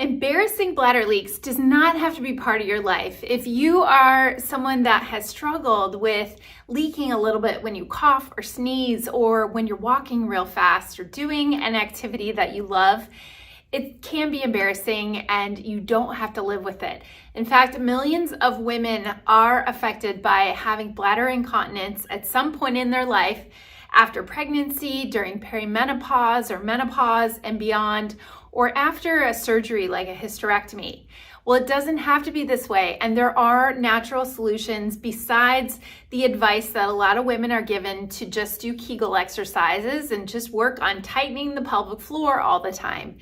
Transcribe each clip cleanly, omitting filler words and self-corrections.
Embarrassing bladder leaks does not have to be part of your life. If you are someone that has struggled with leaking a little bit when you cough or sneeze, or when you're walking real fast or doing an activity that you love, it can be embarrassing and you don't have to live with it. In fact, millions of women are affected by having bladder incontinence at some point in their life, after pregnancy, during perimenopause or menopause and beyond, or after a surgery like a hysterectomy. Well, it doesn't have to be this way, and there are natural solutions besides the advice that a lot of women are given to just do Kegel exercises and just work on tightening the pelvic floor all the time.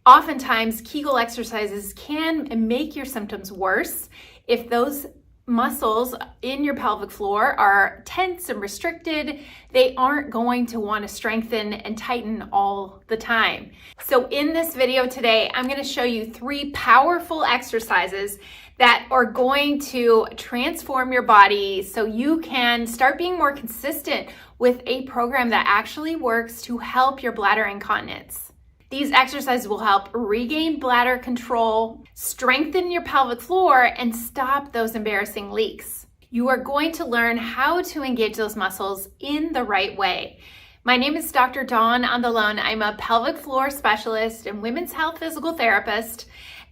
Oftentimes, Kegel exercises can make your symptoms worse if those muscles in your pelvic floor are tense and restricted. They aren't going to want to strengthen and tighten all the time. So in this video today, I'm going to show you 3 powerful exercises that are going to transform your body so you can start being more consistent with a program that actually works to help your bladder incontinence. These exercises will help regain bladder control, strengthen your pelvic floor, and stop those embarrassing leaks. You are going to learn how to engage those muscles in the right way. My name is Dr. Dawn Andalone. I'm a pelvic floor specialist and women's health physical therapist.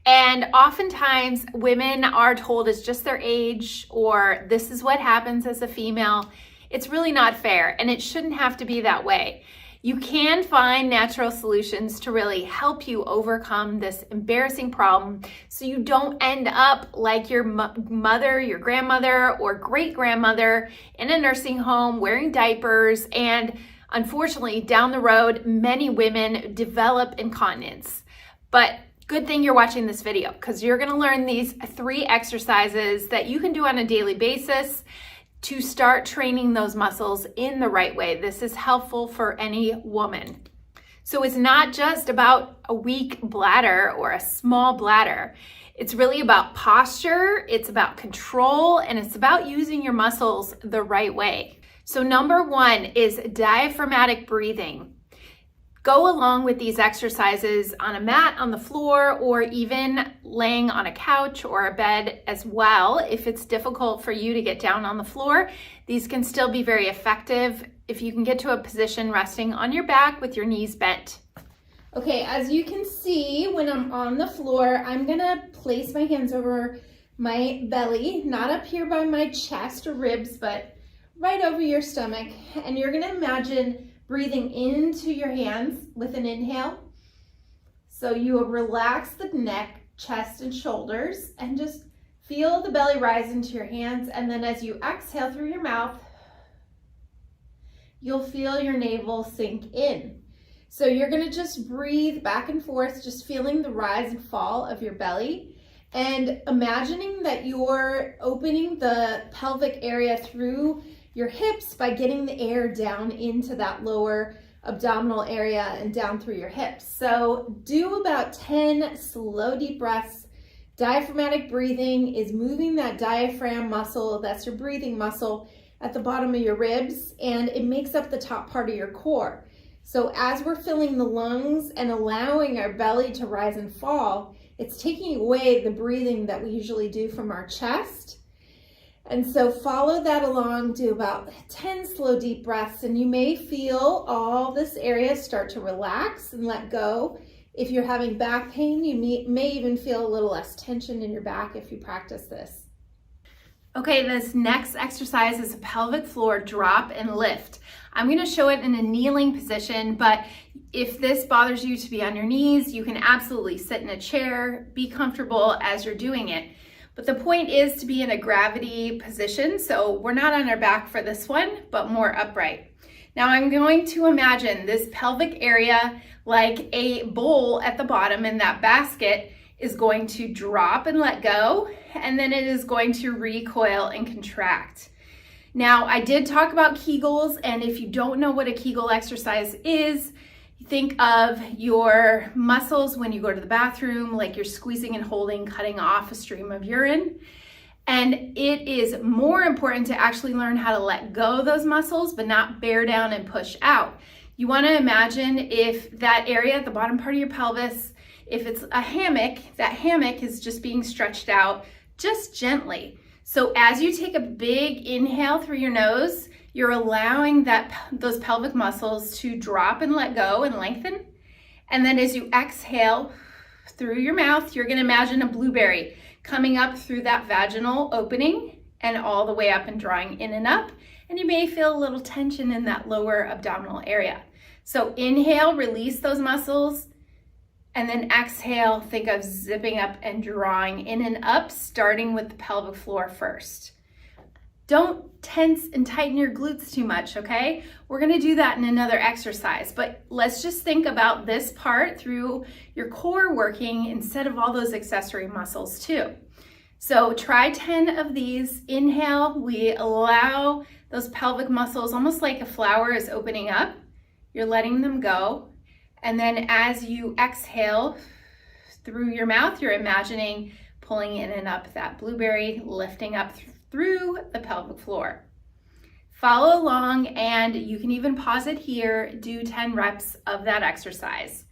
And oftentimes women are told it's just their age, or this is what happens as a female. It's really not fair, and it shouldn't have to be that way. You can find natural solutions to really help you overcome this embarrassing problem so you don't end up like your mother, your grandmother, or great-grandmother in a nursing home wearing diapers. And unfortunately, down the road, many women develop incontinence. But good thing you're watching this video, because you're going to learn these 3 exercises that you can do on a daily basis to start training those muscles in the right way. This is helpful for any woman. So it's not just about a weak bladder or a small bladder. It's really about posture, it's about control, and it's about using your muscles the right way. So number 1 is diaphragmatic breathing. Go along with these exercises on a mat on the floor, or even laying on a couch or a bed as well. If it's difficult for you to get down on the floor, these can still be very effective if you can get to a position resting on your back with your knees bent. Okay, as you can see, when I'm on the floor, I'm gonna place my hands over my belly, not up here by my chest or ribs, but right over your stomach. And you're gonna imagine breathing into your hands with an inhale. So you will relax the neck, chest, and shoulders, and just feel the belly rise into your hands. And then as you exhale through your mouth, you'll feel your navel sink in. So you're gonna just breathe back and forth, just feeling the rise and fall of your belly, and imagining that you're opening the pelvic area through your hips by getting the air down into that lower abdominal area and down through your hips. So do about 10 slow, deep breaths. Diaphragmatic breathing is moving that diaphragm muscle, that's your breathing muscle, at the bottom of your ribs, and it makes up the top part of your core. So as we're filling the lungs and allowing our belly to rise and fall, it's taking away the breathing that we usually do from our chest. And so follow that along, do about 10 slow, deep breaths, and you may feel all this area start to relax and let go. If you're having back pain, you may even feel a little less tension in your back if you practice this. Okay, this next exercise is a pelvic floor drop and lift. I'm going to show it in a kneeling position, but if this bothers you to be on your knees, you can absolutely sit in a chair, be comfortable as you're doing it. But the point is to be in a gravity position, so we're not on our back for this one, but more upright. Now I'm going to imagine this pelvic area like a bowl at the bottom, and that basket is going to drop and let go, and then it is going to recoil and contract. Now, I did talk about Kegels, and if you don't know what a Kegel exercise is, think of your muscles when you go to the bathroom, like you're squeezing and holding, cutting off a stream of urine. And it is more important to actually learn how to let go of those muscles, but not bear down and push out. You want to imagine if that area at the bottom part of your pelvis If it's a hammock, that hammock is just being stretched out just gently. So as you take a big inhale through your nose, you're allowing those pelvic muscles to drop and let go and lengthen. And then as you exhale through your mouth, you're going to imagine a blueberry coming up through that vaginal opening and all the way up and drawing in and up. And you may feel a little tension in that lower abdominal area. So inhale, release those muscles, and then exhale, think of zipping up and drawing in and up, starting with the pelvic floor first. Don't tense and tighten your glutes too much, okay? We're gonna do that in another exercise, but let's just think about this part through your core working instead of all those accessory muscles too. So try 10 of these. Inhale, we allow those pelvic muscles, almost like a flower is opening up. You're letting them go. And then as you exhale through your mouth, you're imagining pulling in and up that blueberry, lifting up through the pelvic floor. Follow along, and you can even pause it here, do 10 reps of that exercise.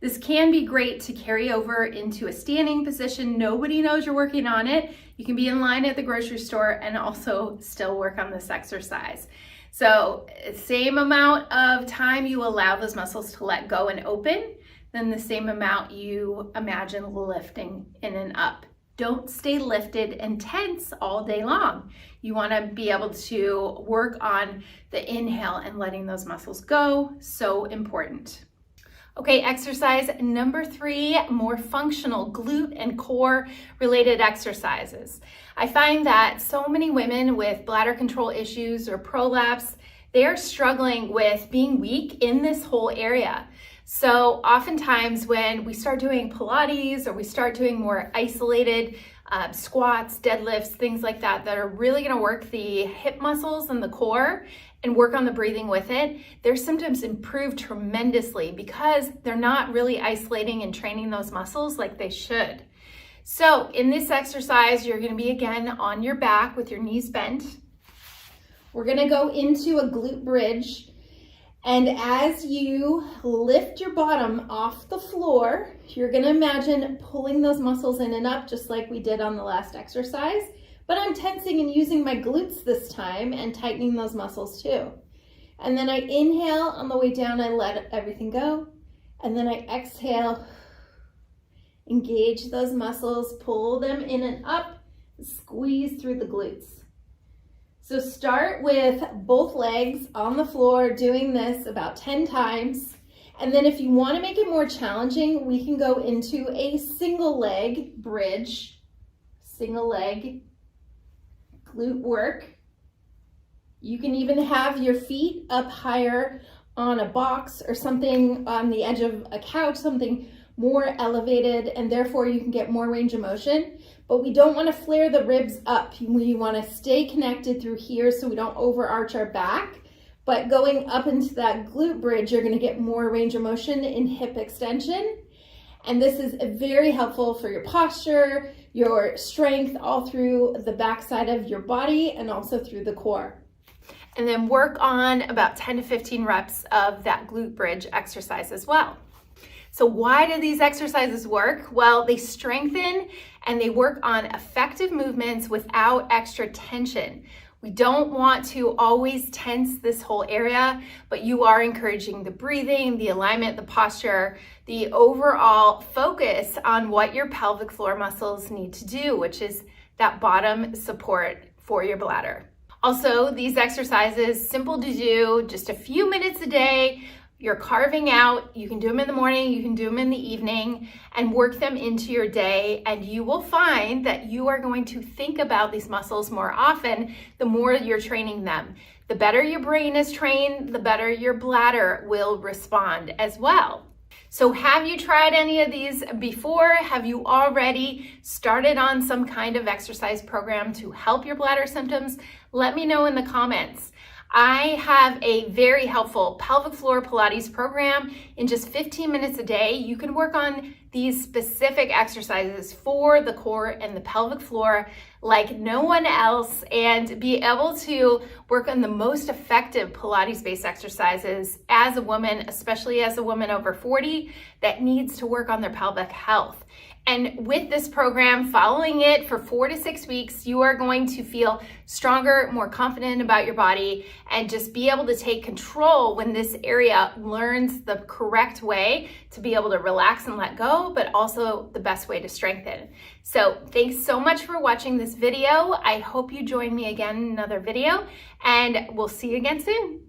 This can be great to carry over into a standing position. Nobody knows you're working on it. You can be in line at the grocery store and also still work on this exercise. So same amount of time you allow those muscles to let go and open, then the same amount you imagine lifting in and up. Don't stay lifted and tense all day long. You want to be able to work on the inhale and letting those muscles go. So important. Okay, exercise number 3, more functional glute and core related exercises. I find that so many women with bladder control issues or prolapse, they are struggling with being weak in this whole area. So oftentimes when we start doing Pilates or we start doing more isolated squats, deadlifts, things like that are really going to work the hip muscles and the core and work on the breathing with it, their symptoms improve tremendously because they're not really isolating and training those muscles like they should. So in this exercise, you're going to be again on your back with your knees bent. We're going to go into a glute bridge. And as you lift your bottom off the floor, you're going to imagine pulling those muscles in and up just like we did on the last exercise. But I'm tensing and using my glutes this time and tightening those muscles too. And then I inhale on the way down, I let everything go. And then I exhale, engage those muscles, pull them in and up, squeeze through the glutes. So start with both legs on the floor, doing this about 10 times. And then if you want to make it more challenging, we can go into a single leg bridge, single leg glute work. You can even have your feet up higher on a box or something on the edge of a couch, something more elevated, and therefore you can get more range of motion. But we don't want to flare the ribs up. We want to stay connected through here so we don't overarch our back. But going up into that glute bridge, you're going to get more range of motion in hip extension. And this is very helpful for your posture, your strength, all through the backside of your body and also through the core. And then work on about 10 to 15 reps of that glute bridge exercise as well. So why do these exercises work? Well, they strengthen and they work on effective movements without extra tension. We don't want to always tense this whole area, but you are encouraging the breathing, the alignment, the posture, the overall focus on what your pelvic floor muscles need to do, which is that bottom support for your bladder. Also, these exercises, simple to do, just a few minutes a day. You're carving out, you can do them in the morning, you can do them in the evening, and work them into your day, and you will find that you are going to think about these muscles more often the more you're training them. The better your brain is trained, the better your bladder will respond as well. So have you tried any of these before? Have you already started on some kind of exercise program to help your bladder symptoms? Let me know in the comments. I have a very helpful pelvic floor Pilates program. In just 15 minutes a day, you can work on these specific exercises for the core and the pelvic floor like no one else, and be able to work on the most effective Pilates-based exercises as a woman, especially as a woman over 40 that needs to work on their pelvic health. And with this program, following it for 4 to 6 weeks, you are going to feel stronger, more confident about your body, and just be able to take control when this area learns the correct way to be able to relax and let go, but also the best way to strengthen. So thanks so much for watching this video. I hope you join me again in another video, and we'll see you again soon.